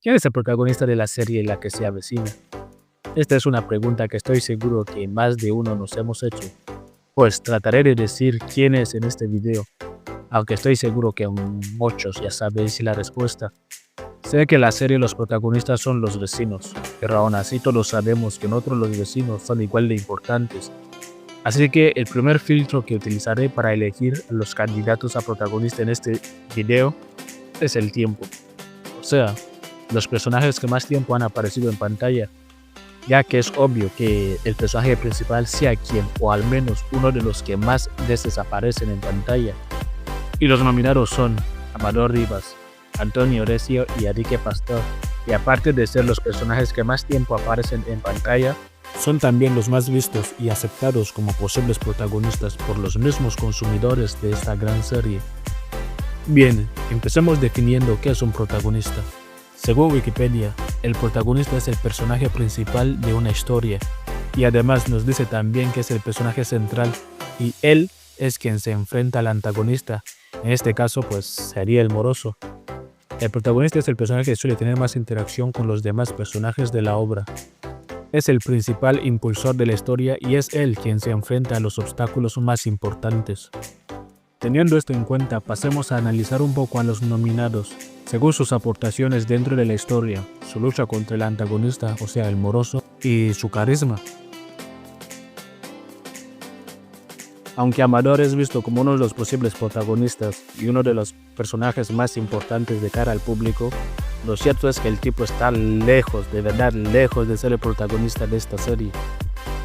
¿Quién es el protagonista de la serie La que se avecina? Esta es una pregunta que estoy seguro que más de uno nos hemos hecho. Pues trataré de decir quién es en este video, aunque estoy seguro que muchos ya sabéis la respuesta. Sé que en la serie los protagonistas son los vecinos, pero aún así todos sabemos que no todos los vecinos son igual de importantes. Así que el primer filtro que utilizaré para elegir a los candidatos a protagonista en este video es el tiempo. O sea, los personajes que más tiempo han aparecido en pantalla, ya que es obvio que el personaje principal sea quien, o al menos uno de los que más veces aparecen en pantalla. Y los nominados son Amador Rivas, Antonio Recio y Enrique Pastor. Y aparte de ser los personajes que más tiempo aparecen en pantalla, son también los más vistos y aceptados como posibles protagonistas por los mismos consumidores de esta gran serie. Bien, empecemos definiendo qué es un protagonista. Según Wikipedia, el protagonista es el personaje principal de una historia, y además nos dice también que es el personaje central, y él es quien se enfrenta al antagonista. En este caso, pues sería el moroso. El protagonista es el personaje que suele tener más interacción con los demás personajes de la obra. Es el principal impulsor de la historia y es él quien se enfrenta a los obstáculos más importantes. Teniendo esto en cuenta, pasemos a analizar un poco a los nominados, según sus aportaciones dentro de la historia, su lucha contra el antagonista, o sea el moroso, y su carisma. Aunque Amador es visto como uno de los posibles protagonistas y uno de los personajes más importantes de cara al público, lo cierto es que el tipo está lejos, de verdad lejos de ser el protagonista de esta serie.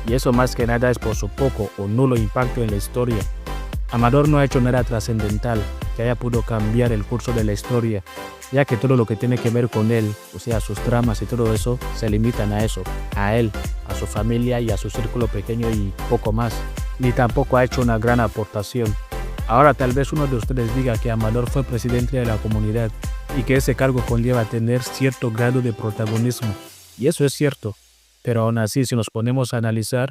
Y eso más que nada es por su poco o nulo impacto en la historia. Amador no ha hecho nada trascendental que haya podido cambiar el curso de la historia, ya que todo lo que tiene que ver con él, o sea sus tramas y todo eso, se limitan a eso, a él, a su familia y a su círculo pequeño y poco más. Ni tampoco ha hecho una gran aportación. Ahora tal vez uno de ustedes diga que Amador fue presidente de la comunidad y que ese cargo conlleva tener cierto grado de protagonismo, y eso es cierto, pero aún así si nos ponemos a analizar,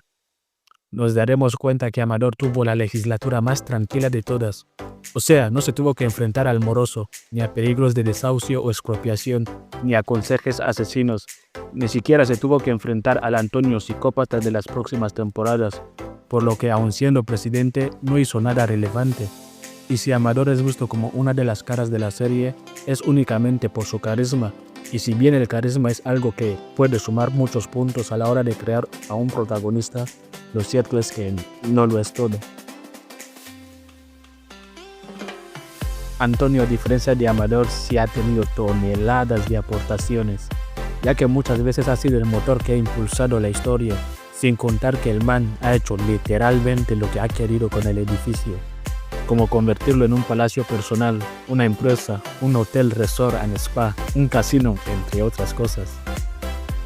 nos daremos cuenta que Amador tuvo la legislatura más tranquila de todas. O sea, no se tuvo que enfrentar al moroso, ni a peligros de desahucio o expropiación, ni a conserjes asesinos, ni siquiera se tuvo que enfrentar al Antonio psicópata de las próximas temporadas, por lo que aun siendo presidente no hizo nada relevante. Y si Amador es visto como una de las caras de la serie, es únicamente por su carisma. Y si bien el carisma es algo que puede sumar muchos puntos a la hora de crear a un protagonista, lo cierto es que no lo es todo. Antonio, a diferencia de Amador, sí ha tenido toneladas de aportaciones, ya que muchas veces ha sido el motor que ha impulsado la historia, sin contar que el man ha hecho literalmente lo que ha querido con el edificio, como convertirlo en un palacio personal, una empresa, un hotel resort and spa, un casino, entre otras cosas.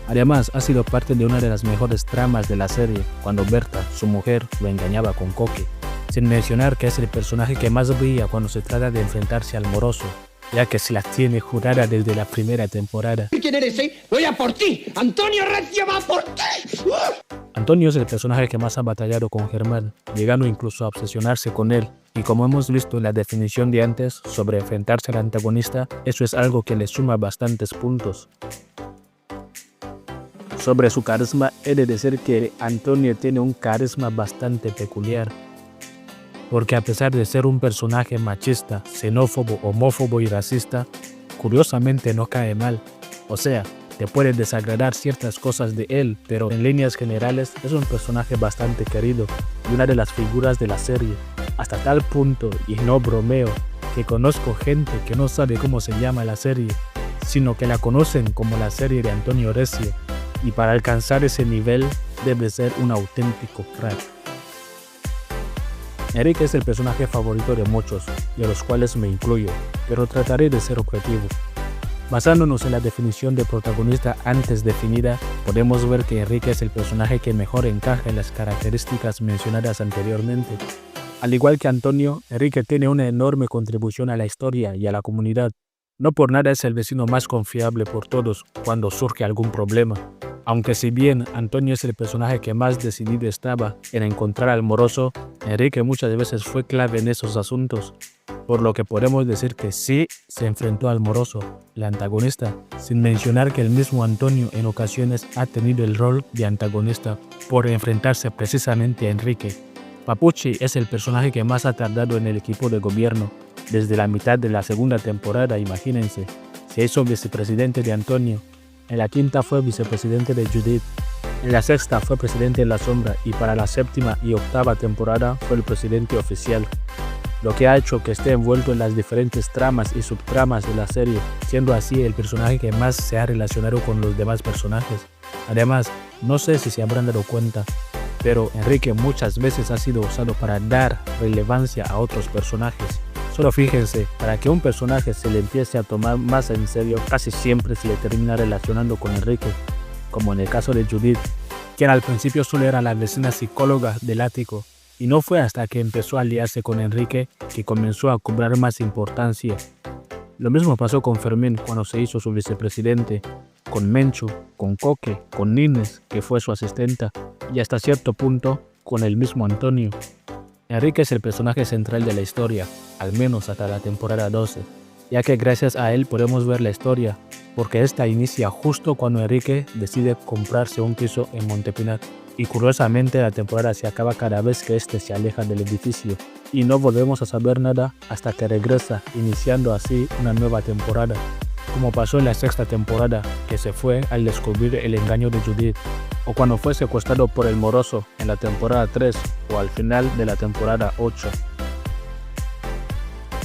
Además, ha sido parte de una de las mejores tramas de la serie, cuando Berta, su mujer, lo engañaba con Coque, sin mencionar que es el personaje que más brilla cuando se trata de enfrentarse al moroso, ya que se la tiene jurada desde la primera temporada. ¿Quién eres, eh? ¡Voy a por ti! ¡Antonio Recio va por ti! Antonio es el personaje que más ha batallado con Germán, llegando incluso a obsesionarse con él, y como hemos visto en la definición de antes sobre enfrentarse al antagonista, eso es algo que le suma bastantes puntos. Sobre su carisma, he de decir que Antonio tiene un carisma bastante peculiar, porque a pesar de ser un personaje machista, xenófobo, homófobo y racista, curiosamente no cae mal. O sea, te pueden desagradar ciertas cosas de él, pero en líneas generales es un personaje bastante querido y una de las figuras de la serie, hasta tal punto, y no bromeo, que conozco gente que no sabe cómo se llama la serie, sino que la conocen como la serie de Antonio Recio, y para alcanzar ese nivel debe ser un auténtico crack. Enrique es el personaje favorito de muchos, y a los cuales me incluyo, pero trataré de ser objetivo. Basándonos en la definición de protagonista antes definida, podemos ver que Enrique es el personaje que mejor encaja en las características mencionadas anteriormente. Al igual que Antonio, Enrique tiene una enorme contribución a la historia y a la comunidad. No por nada es el vecino más confiable por todos cuando surge algún problema. Aunque si bien Antonio es el personaje que más decidido estaba en encontrar al moroso, Enrique muchas veces fue clave en esos asuntos, por lo que podemos decir que sí se enfrentó al moroso, el antagonista, sin mencionar que el mismo Antonio en ocasiones ha tenido el rol de antagonista por enfrentarse precisamente a Enrique. Papuchi es el personaje que más ha tardado en el equipo de gobierno, desde la mitad de la segunda temporada, imagínense. Se hizo vicepresidente de Antonio, en la quinta fue vicepresidente de Judith, en la sexta fue presidente en la sombra y para la séptima y octava temporada fue el presidente oficial, lo que ha hecho que esté envuelto en las diferentes tramas y subtramas de la serie, siendo así el personaje que más se ha relacionado con los demás personajes. Además, no sé si se habrán dado cuenta, pero Enrique muchas veces ha sido usado para dar relevancia a otros personajes. Solo fíjense, para que un personaje se le empiece a tomar más en serio, casi siempre se le termina relacionando con Enrique, como en el caso de Judith, quien al principio solo era la vecina psicóloga del ático, y no fue hasta que empezó a aliarse con Enrique que comenzó a cobrar más importancia. Lo mismo pasó con Fermín cuando se hizo su vicepresidente, con Menchu, con Coque, con Nines, que fue su asistenta, y hasta cierto punto con el mismo Antonio. Enrique es el personaje central de la historia, al menos hasta la temporada 12, ya que gracias a él podemos ver la historia, porque esta inicia justo cuando Enrique decide comprarse un piso en Montepinar, y curiosamente la temporada se acaba cada vez que este se aleja del edificio, y no volvemos a saber nada hasta que regresa, iniciando así una nueva temporada, como pasó en la sexta temporada, que se fue al descubrir el engaño de Judith, o cuando fue secuestrado por el moroso en la temporada 3 o al final de la temporada 8.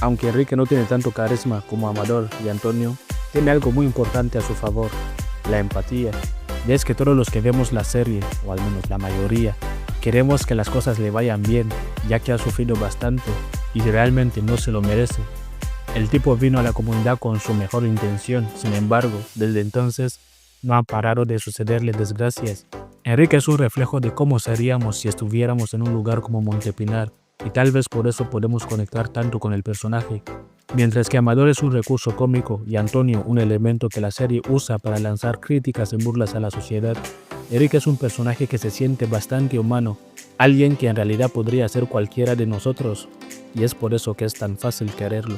Aunque Enrique no tiene tanto carisma como Amador y Antonio, tiene algo muy importante a su favor, la empatía. Y es que todos los que vemos la serie, o al menos la mayoría, queremos que las cosas le vayan bien, ya que ha sufrido bastante y realmente no se lo merece. El tipo vino a la comunidad con su mejor intención, sin embargo, desde entonces no han parado de sucederle desgracias. Enrique es un reflejo de cómo seríamos si estuviéramos en un lugar como Montepinar, y tal vez por eso podemos conectar tanto con el personaje. Mientras que Amador es un recurso cómico y Antonio un elemento que la serie usa para lanzar críticas y burlas a la sociedad, Enrique es un personaje que se siente bastante humano, alguien que en realidad podría ser cualquiera de nosotros, y es por eso que es tan fácil quererlo.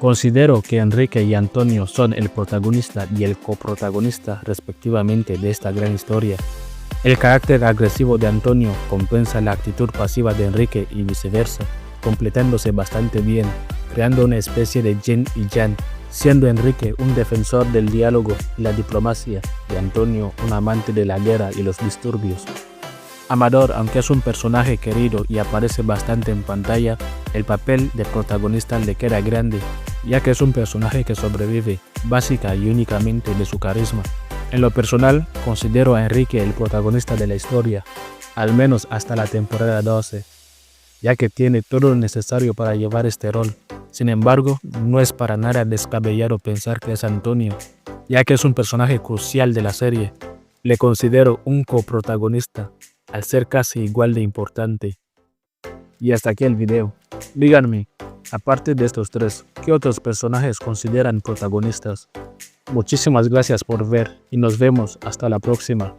Considero que Enrique y Antonio son el protagonista y el coprotagonista respectivamente de esta gran historia. El carácter agresivo de Antonio compensa la actitud pasiva de Enrique y viceversa, completándose bastante bien, creando una especie de yin y yang, siendo Enrique un defensor del diálogo y la diplomacia y Antonio un amante de la guerra y los disturbios. Amador, aunque es un personaje querido y aparece bastante en pantalla, el papel de protagonista le queda grande, ya que es un personaje que sobrevive básica y únicamente de su carisma. En lo personal, considero a Enrique el protagonista de la historia, al menos hasta la temporada 12, ya que tiene todo lo necesario para llevar este rol. Sin embargo, no es para nada descabellado pensar que es Antonio, ya que es un personaje crucial de la serie. Le considero un coprotagonista, al ser casi igual de importante. Y hasta aquí el video. Díganme, aparte de estos tres, ¿qué otros personajes consideran protagonistas? Muchísimas gracias por ver y nos vemos hasta la próxima.